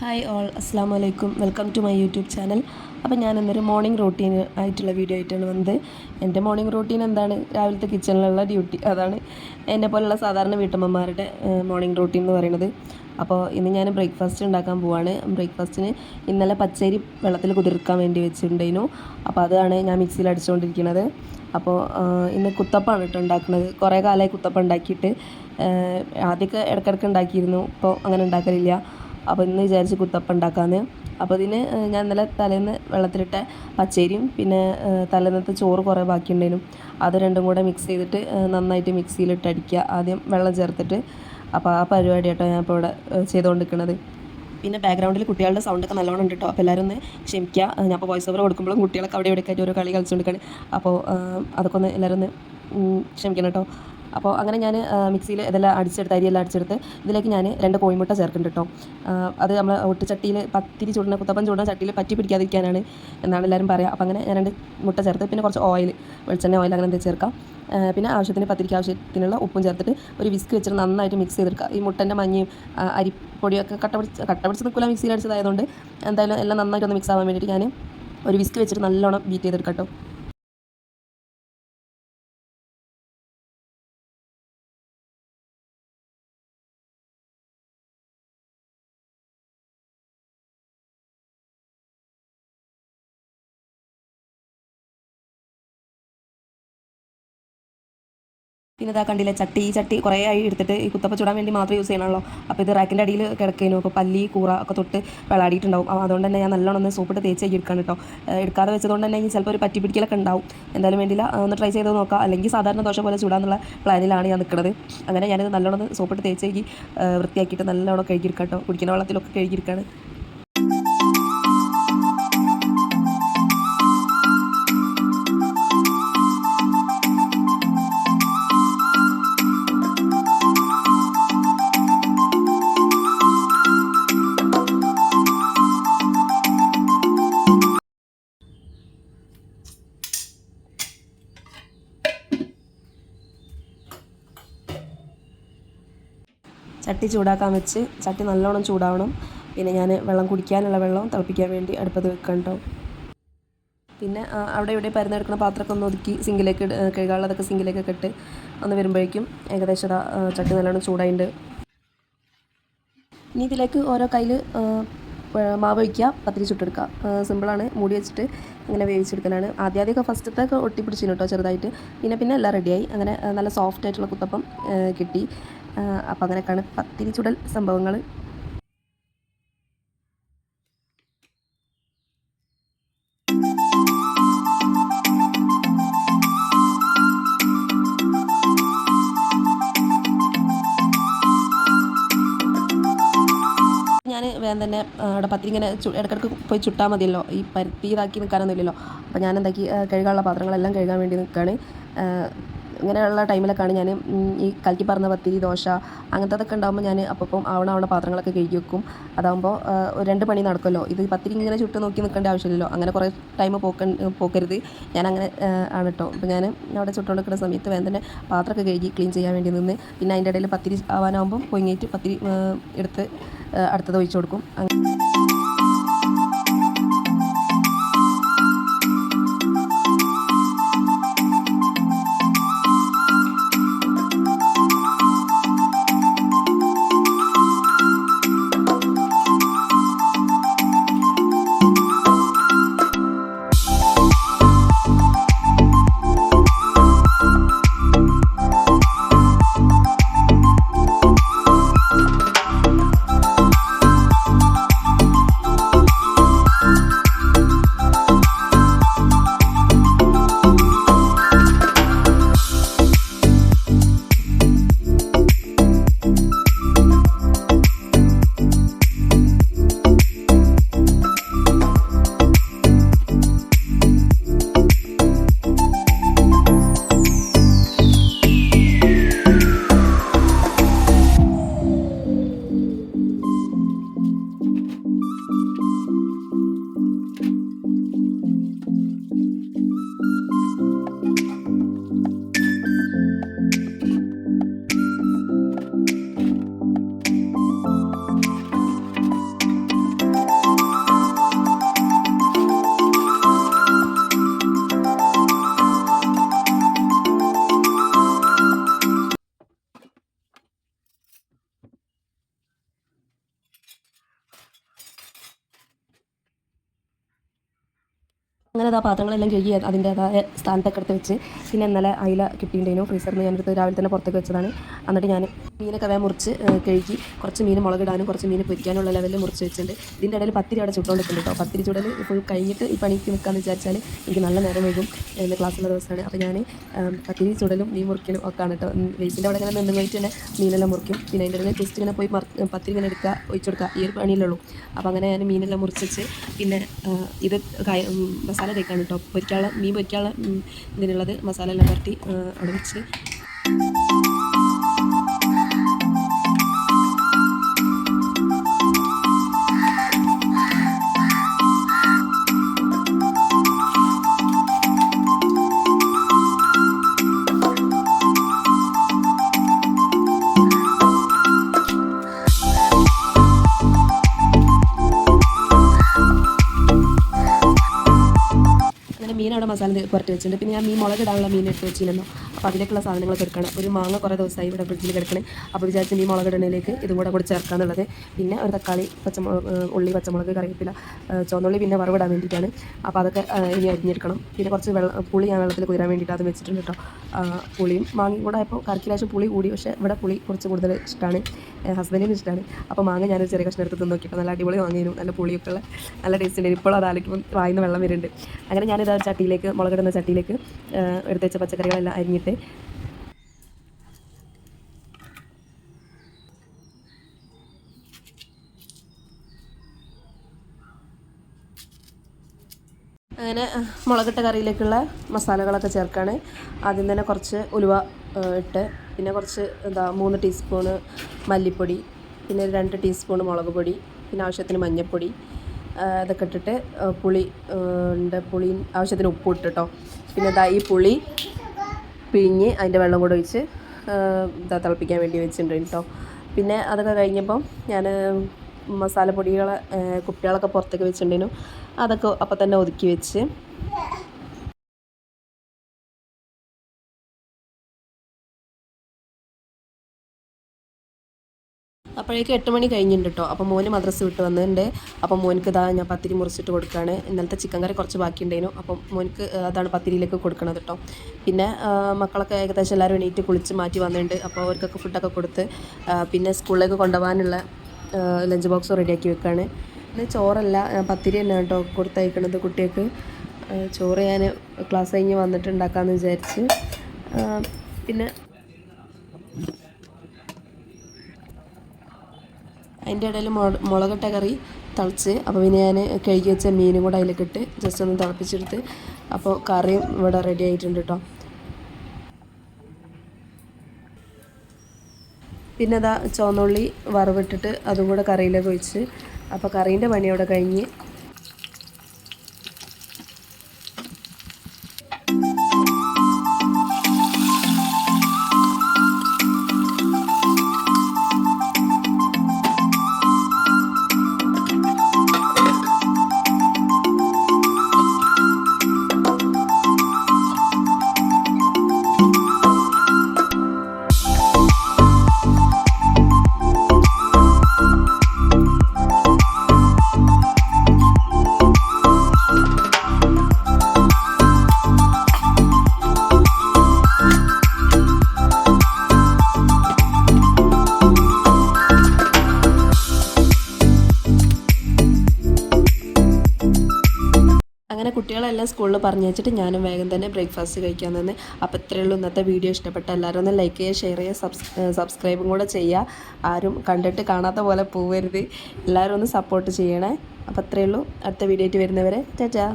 Hi all, അസ്സാം വലൈക്കും. Welcome to my YouTube channel. അപ്പോൾ ഞാൻ ഇന്നൊരു മോർണിംഗ് റൂട്ടീൻ ആയിട്ടുള്ള വീഡിയോ ആയിട്ടാണ് വന്നത്. എൻ്റെ മോർണിംഗ് റൂട്ടീൻ എന്താണ്? രാവിലത്തെ കിച്ചണിലുള്ള ഡ്യൂട്ടി. അതാണ് എന്നെ പോലുള്ള സാധാരണ വീട്ടമ്മമാരുടെ മോർണിംഗ് റൂട്ടീൻ എന്ന് പറയുന്നത്. അപ്പോൾ ഇന്ന് ഞാൻ ബ്രേക്ക്ഫാസ്റ്റ് ഉണ്ടാക്കാൻ പോവാണ്. ബ്രേക്ക്ഫാസ്റ്റിന് ഇന്നലെ പച്ചരി വെള്ളത്തിൽ കുതിർക്കാൻ വേണ്ടി വെച്ചിട്ടുണ്ടായിരുന്നു. അപ്പോൾ അതാണ് ഞാൻ മിക്സിയിൽ അടിച്ചുകൊണ്ടിരിക്കുന്നത്. അപ്പോൾ ഇന്ന് കുത്തപ്പാണ് കേട്ടോ ഉണ്ടാക്കുന്നത്. കുറേ കാലമായി കുത്തപ്പം ഉണ്ടാക്കിയിട്ട്. ആദ്യമൊക്കെ ഇടയ്ക്കിടയ്ക്ക് ഉണ്ടാക്കിയിരുന്നു, ഇപ്പോൾ അങ്ങനെ ഉണ്ടാക്കലില്ല. അപ്പോൾ ഇന്ന് വിചാരിച്ച് കുത്തപ്പം ഉണ്ടാക്കാമെന്ന്. അപ്പോൾ ഇതിന് ഞാൻ ഇന്നലെ തലേന്ന് വെള്ളത്തിലിട്ട പച്ചരിയും പിന്നെ തലേന്നത്തെ ചോറ് കുറേ ബാക്കിയുണ്ടായിരുന്നു. അത് രണ്ടും കൂടെ മിക്സ് ചെയ്തിട്ട് നന്നായിട്ട് മിക്സിയിലിട്ട് അടിക്കുക, ആദ്യം വെള്ളം ചേർത്തിട്ട്. അപ്പോൾ ആ പരിപാടി കേട്ടോ ഞാൻ ഇപ്പോൾ ഇവിടെ ചെയ്തുകൊണ്ടിരിക്കുന്നത്. പിന്നെ ബാക്ക്ഗ്രൗണ്ടിൽ കുട്ടികളുടെ സൗണ്ടൊക്കെ നല്ലോണം ഉണ്ട് കേട്ടോ. അപ്പോൾ എല്ലാവരും ഒന്ന് ക്ഷമിക്കുക. ഞാൻ ഇപ്പോൾ വോയിസ് ഓവർ കൊടുക്കുമ്പോഴും കുട്ടികളൊക്കെ അവിടെ ഇവിടെയൊക്കെ ഓരോ കളി കളിച്ചുകൊണ്ടിരിക്കുകയാണ്. അപ്പോൾ അതൊക്കെ ഒന്ന് എല്ലാവരും ഒന്ന് ക്ഷമിക്കണം കേട്ടോ. അപ്പോൾ അങ്ങനെ ഞാൻ മിക്സിയിൽ ഇതെല്ലാം അടിച്ചെടുത്ത്, അരിയെല്ലാം അടിച്ചെടുത്ത് ഇതിലേക്ക് ഞാൻ 2 കോഴിമുട്ട ചേർക്കുന്നുണ്ട് കേട്ടോ. അത് നമ്മൾ ഒട്ടിച്ചട്ടിയിൽ പത്തിരി ചൂടുന്ന കുത്തപ്പം ചൂടുന്ന ചട്ടിയിൽ പറ്റി പിടിക്കാതിരിക്കാനാണ് എന്നാണ് എല്ലാവരും പറയുക. അപ്പോൾ അങ്ങനെ ഞാൻ 2 മുട്ട ചേർത്ത് പിന്നെ കുറച്ച് ഓയിൽ, വെളിച്ചെണ്ണ ഓയിൽ അങ്ങനെ എന്തെങ്കിലും ചേർക്കാം. പിന്നെ ആവശ്യത്തിന് പത്തിരിക്ക് ആവശ്യത്തിനുള്ള ഉപ്പും ചേർത്തിട്ട് ഒരു വിസ്ക് വെച്ചിട്ട് നന്നായിട്ട് മിക്സ് ചെയ്തെടുക്കുക. ഈ മുട്ടൻ്റെ മഞ്ഞയും അരിപ്പൊടിയൊക്കെ കട്ട പിടിച്ച് നിൽക്കില്ല, മിക്സിയിൽ അടിച്ചതായതുകൊണ്ട് എന്തായാലും എല്ലാം നന്നായിട്ടൊന്ന് മിക്സ് ആവാൻ വേണ്ടിയിട്ട് ഞാൻ ഒരു വിസ്ക് വെച്ചിട്ട് നല്ലോണം ബീറ്റ് ചെയ്തെടുക്കാം കേട്ടോ. പിന്നെ ഇതാ കണ്ടില്ലേ, ഈ ചട്ടി കുറേ ആയി എടുത്തിട്ട് ഈ കുത്തപ്പ ചൂടാൻ വേണ്ടി മാത്രം യൂസ് ചെയ്യണമല്ലോ. അപ്പോൾ ഇത് റാക്കിൻ്റെ അടിയിൽ കിടക്കുന്നു. അപ്പോൾ പല്ലി കൂറ ഒക്കെ തൊട്ട് വെള്ളാടിയിട്ടുണ്ടാവും. അതുകൊണ്ട് തന്നെ ഞാൻ നല്ലോണം ഒന്ന് സോപ്പിട്ട് തേച്ച് എടുക്കണം കേട്ടോ. എടുക്കാതെ വെച്ചതുകൊണ്ട് തന്നെ ഇനി ചിലപ്പോൾ ഒരു പറ്റി പിടിക്കലൊക്കെ ഉണ്ടാവും. എന്തായാലും വേണ്ടില്ല, ഒന്ന് ട്രൈ ചെയ്ത് നോക്കാം. അല്ലെങ്കിൽ സാധാരണ ദോശ പോലെ ചൂടാന്നുള്ള പ്ലാനിലാണ് ഞാൻ നിൽക്കുന്നത്. അങ്ങനെ ഞാനിത് നല്ലോണം സോപ്പിട്ട് തേച്ച് വൃത്തിയാക്കിയിട്ട് നല്ലോണം കഴുകിയെടുക്കാം കേട്ടോ. കുടിക്കുന്ന വെള്ളത്തിലൊക്കെ കഴുകിയെടുക്കുകയാണ്. ചട്ടി ചൂടാക്കാൻ വെച്ച് ചട്ടി നല്ലോണം ചൂടാവണം. പിന്നെ ഞാൻ വെള്ളം കുടിക്കാനുള്ള വെള്ളം തിളപ്പിക്കാൻ വേണ്ടി അടുപ്പത്ത് വെക്കണം കേട്ടോ. പിന്നെ അവിടെ ഇവിടെ പരന്നെടുക്കുന്ന പാത്രമൊക്കെ ഒന്ന് ഒതുക്കി സിങ്കിലേക്ക് കഴുകാനുള്ളതൊക്കെ സിങ്കിലേക്കൊക്കെ ഇട്ട് ഒന്ന് വരുമ്പോഴേക്കും ഏകദേശം ചട്ടി നല്ലോണം ചൂടായിട്ടുണ്ട്. ഇനി ഇതിലേക്ക് ഓരോ കയ്യിൽ മാവ് വയ്ക്കുക, പത്തിരി ചുട്ടെടുക്കുക. സിമ്പിളാണ്. മൂടി വെച്ചിട്ട് അങ്ങനെ വേവിച്ചെടുക്കലാണ്. ആദ്യമൊക്കെ ഫസ്റ്റത്തൊക്കെ ഒട്ടിപ്പിടിച്ചിരുന്നു കേട്ടോ ചെറുതായിട്ട്. പിന്നെ എല്ലാം റെഡിയായി. അങ്ങനെ നല്ല സോഫ്റ്റ് ആയിട്ടുള്ള കുത്തപ്പം കിട്ടി. അപ്പോൾ അങ്ങനെയൊക്കെയാണ് പത്തിരി ചുടൽ സംഭവങ്ങൾ. ഞാൻ വേഗം തന്നെ അവിടെ പത്തിരി ഇങ്ങനെ ഇടയ്ക്കിടയ്ക്ക് പോയി ചുട്ടാൽ മതിയല്ലോ, ഈ പരുത്തി ഇതാക്കി നിൽക്കാനൊന്നുമില്ലല്ലോ. അപ്പോൾ ഞാൻ എന്താക്കി കഴുകാനുള്ള പാത്രങ്ങളെല്ലാം കഴുകാൻ വേണ്ടി നിൽക്കുകയാണ്. ഇങ്ങനെയുള്ള ടൈമിലൊക്കെയാണ് ഞാൻ ഈ കലക്കി പറഞ്ഞ പത്തിരി, ദോശ അങ്ങനത്തതൊക്കെ ഉണ്ടാകുമ്പോൾ ഞാൻ അപ്പം ആവണ പാത്രങ്ങളൊക്കെ കഴുകി വെക്കും. അതാകുമ്പോൾ 2 പണി നടക്കുമല്ലോ. ഇത് പത്തിരി ഇങ്ങനെ ചുട്ട് നോക്കി നിൽക്കേണ്ട ആവശ്യമില്ലല്ലോ. അങ്ങനെ കുറേ ടൈം പോക്കരുത്. ഞാൻ അങ്ങനെ ആണ് കേട്ടോ. അപ്പോൾ ഞാൻ അവിടെ ചുട്ടുകൊണ്ടിരിക്കുന്ന സമയത്ത് വേഗം തന്നെ പാത്രമൊക്കെ കഴുകി ക്ലീൻ ചെയ്യാൻ വേണ്ടി നിന്ന് പിന്നെ അതിൻ്റെ ഇടയിൽ പത്തിരി ആവാനാകുമ്പം പൊങ്ങിയിട്ട് പത്തിരി എടുത്ത് അടുത്തത് ഒഴിച്ചു കൊടുക്കും. അങ്ങനെ ആ പാത്രങ്ങളെല്ലാം കഴുകി അതിൻ്റേതായ സ്ഥാനത്തൊക്കെ എടുത്ത് വെച്ച് പിന്നെ ഇന്നലെ അയില കിട്ടിയിട്ടുണ്ടായിരുന്നു ഫ്രീസറിൽ നിന്ന് ഞാനെടുത്ത് രാവിലെ തന്നെ പുറത്തേക്ക് വെച്ചതാണ്. എന്നിട്ട് ഞാൻ മീനൊക്കെ വേഗം മുറിച്ച് കഴുകി കുറച്ച് മീൻ മുളകിടാനും കുറച്ച് മീൻ പൊരിക്കാനുള്ള ലെവലിൽ മുറിച്ച് വെച്ചിട്ടുണ്ട്. ഇതിൻ്റെ ഇടയിൽ പത്തിരി അവിടെ ചുട്ടുകൊണ്ടിട്ടുണ്ട് കേട്ടോ. പത്തിരി ചുടൽ ഫുൾ കഴിഞ്ഞിട്ട് ഈ പണിക്ക് നിൽക്കാമെന്ന് വിചാരിച്ചാൽ എനിക്ക് നല്ല നേരം വൈകും. എൻ്റെ ക്ലാസ്സുള്ള ദിവസമാണ്. അപ്പോൾ ഞാൻ പത്തിരി ചുടലും മീൻ മുറിക്കലും ഒക്കെ ആണ് കേട്ടോ. വേസിൻ്റെ അവിടെ ഇങ്ങനെ നിന്ന് കഴിഞ്ഞിട്ട് തന്നെ മീനെല്ലാം മുറിക്കും. പിന്നെ അതിൻ്റെ ഇടയിൽ ജസ്റ്റ് ഇങ്ങനെ പോയി പത്തിരി ഇങ്ങനെ എടുക്കുക ഒഴിച്ചു കൊടുക്കുക ഈ ഒരു പണിയിലുള്ളൂ. അപ്പോൾ അങ്ങനെ ഞാൻ മീനെല്ലാം മുറിച്ച് വെച്ച് പിന്നെ ഇത് മസാല തേക്കാണ് കേട്ടോ. മീൻ പൊരിക്കാനുള്ള ഇതിനുള്ളത് മസാല എല്ലാം പരട്ടി അവിടെ വെച്ച് മീൻ അവിടെ മസാല പുരട്ടി വെച്ചിട്ടുണ്ട്. പിന്നെ ഞാൻ മീൻ മുളകിടാനുള്ള മീൻ എടുത്ത് വെച്ചിരുന്നു. അപ്പോൾ അതിലേക്കുള്ള സാധനങ്ങളൊക്കെ എടുക്കണം. ഒരു മാങ്ങ കുറേ ദിവസമായി ഇവിടെ ഫ്രിഡ്ജിൽ കിടക്കണേ. അപ്പോൾ വിചാരിച്ച് മീൻ മുളകിടുന്നതിലേക്ക് ഇതും കൂടെ ചേർക്കാന്നുള്ളത്. പിന്നെ ഒരു തക്കാളി, ഉള്ളി, പച്ചമുളക്, കറിവേപ്പില, ചുവന്നുള്ളി പിന്നെ വറവിടാൻ വേണ്ടിയിട്ടാണ്. അപ്പോൾ അതൊക്കെ ഇനി അരിഞ്ഞെടുക്കണം. പിന്നെ കുറച്ച് പുളി ഞാൻ വെള്ളത്തിൽ കുതിരാൻ വേണ്ടിയിട്ട് അത് വെച്ചിട്ടുണ്ട് കേട്ടോ. പുളിയും മാങ്ങയും കൂടെ ആയപ്പോൾ കറിക്ക് ലേശം പുളി കൂടി. പക്ഷേ ഇവിടെ പുളി കുറച്ച് കൂടുതൽ ഇഷ്ടമാണ്, ഹസ്ബൻഡിന് ഇഷ്ടമാണ്. അപ്പോൾ മാങ്ങ ഞാനൊരു ചെറിയ കഷ്ണം എടുത്ത് നോക്കിയപ്പോൾ നല്ല അടിപൊളി മാങ്ങയും നല്ല പുളിയൊക്കെ ഉള്ള നല്ല ടേസ്റ്റ് ഉണ്ട്. ഇപ്പോൾ അത് ആലോചിക്കുമ്പോൾ വായിന്ന് വെള്ളം വരുന്നുണ്ട്. അങ്ങനെ ഞാനിത് ചട്ടിയിലേക്ക് മുളകിടുന്ന ചട്ടിയിലേക്ക് എടുത്ത് വെച്ച പച്ചക്കറികളെല്ലാം അരിഞ്ഞിട്ട് അങ്ങനെ മുളകിട്ട കറിയിലേക്കുള്ള മസാലകളൊക്കെ ചേർക്കുകയാണ്. ആദ്യം തന്നെ കുറച്ച് ഉലുവ ഇട്ട് പിന്നെ കുറച്ച് 3 ടീസ്പൂണ് മല്ലിപ്പൊടി, പിന്നെ 2 ടീസ്പൂൺ മുളക് പൊടി, പിന്നെ ആവശ്യത്തിന് മഞ്ഞൾപ്പൊടി ഇതൊക്കെ ഇട്ടിട്ട് പുളി ആവശ്യത്തിന് ഉപ്പ് ഇട്ടിട്ടോ. പിന്നെ ഈ പുളി പിഴിഞ്ഞ് അതിൻ്റെ വെള്ളം കൂടെ ഒഴിച്ച് തിളപ്പിക്കാൻ വേണ്ടി വെച്ചിട്ടുണ്ട് കേട്ടോ. പിന്നെ അതൊക്കെ കഴിഞ്ഞപ്പം ഞാൻ മസാലപ്പൊടികളെ കുപ്പികളൊക്കെ പുറത്തേക്ക് വെച്ചിട്ടുണ്ടായിരുന്നു. അതൊക്കെ അപ്പം തന്നെ ഒതുക്കി വെച്ച് അപ്പോഴേക്കും 8 മണി കഴിഞ്ഞിട്ടുണ്ട് കേട്ടോ. അപ്പോൾ മോന് മദ്രസ വിട്ട് വന്നിട്ടുണ്ട്. അപ്പം മോനിക്ക് ഞാൻ പത്തിരി മുറിച്ചിട്ട് കൊടുക്കുകയാണ്. ഇന്നലത്തെ ചിക്കൻ കറി കുറച്ച് ബാക്കിയുണ്ടായിരുന്നു. അപ്പം മോനിക്ക് അതാണ് പത്തിരിയിലേക്ക് കൊടുക്കണത് കേട്ടോ. പിന്നെ മക്കളൊക്കെ ഏകദേശം എല്ലാവരും എണീറ്റ് കുളിച്ച് മാറ്റി വന്നിട്ടുണ്ട്. അപ്പോൾ അവർക്കൊക്കെ ഫുഡൊക്കെ കൊടുത്ത് പിന്നെ സ്കൂളിലേക്ക് കൊണ്ടുപോകാനുള്ള ലഞ്ച് ബോക്സ് റെഡിയാക്കി വെക്കുകയാണ്. ഇത് ചോറല്ല, പത്തിരി തന്നെ കേട്ടോ കൊടുത്തയക്കണത് കുട്ടികൾക്ക്. ചോറ് ഞാൻ ക്ലാസ് കഴിഞ്ഞ് വന്നിട്ട് ഉണ്ടാക്കാമെന്ന് വിചാരിച്ച്. പിന്നെ അതിൻ്റെ ഇടയിൽ മുളകിട്ട കറി തിളച്ച് അപ്പോൾ പിന്നെ ഞാൻ കഴുകി വെച്ച മീനും കൂടെ അതിലേക്ക് ഇട്ട് ജസ്റ്റ് ഒന്ന് തിളപ്പിച്ചെടുത്ത് അപ്പോൾ കറിയും ഇവിടെ റെഡി ആയിട്ടുണ്ട് കേട്ടോ. പിന്നെ ചുവന്നുള്ളി വറവിട്ടിട്ട് അതും കൂടെ കറിയിലേക്ക് ഒഴിച്ച് അപ്പോൾ കറീൻ്റെ പണി അവിടെ കഴിഞ്ഞ് അങ്ങനെ കുട്ടികളെല്ലാം സ്കൂളിൽ പറഞ്ഞു വെച്ചിട്ട് ഞാനും വേഗം തന്നെ ബ്രേക്ക്ഫാസ്റ്റ് കഴിക്കാൻ തന്നെ. അപ്പോൾ ഇത്രയേ ഉള്ളൂ ഇന്നത്തെ വീഡിയോ. ഇഷ്ടപ്പെട്ട എല്ലാവരും ഒന്ന് ലൈക്ക് ചെയ്യുക, ഷെയർ ചെയ്യുക, സബ്സ്ക്രൈബും കൂടെ ചെയ്യുക. ആരും കണ്ടിട്ട് കാണാത്ത പോലെ പോവരുത്. എല്ലാവരും ഒന്ന് സപ്പോർട്ട് ചെയ്യണേ. അപ്പോൾ അത്രയേ ഉള്ളൂ. അടുത്ത വീഡിയോ ആയിട്ട് വരുന്നവരെ ടാറ്റാ.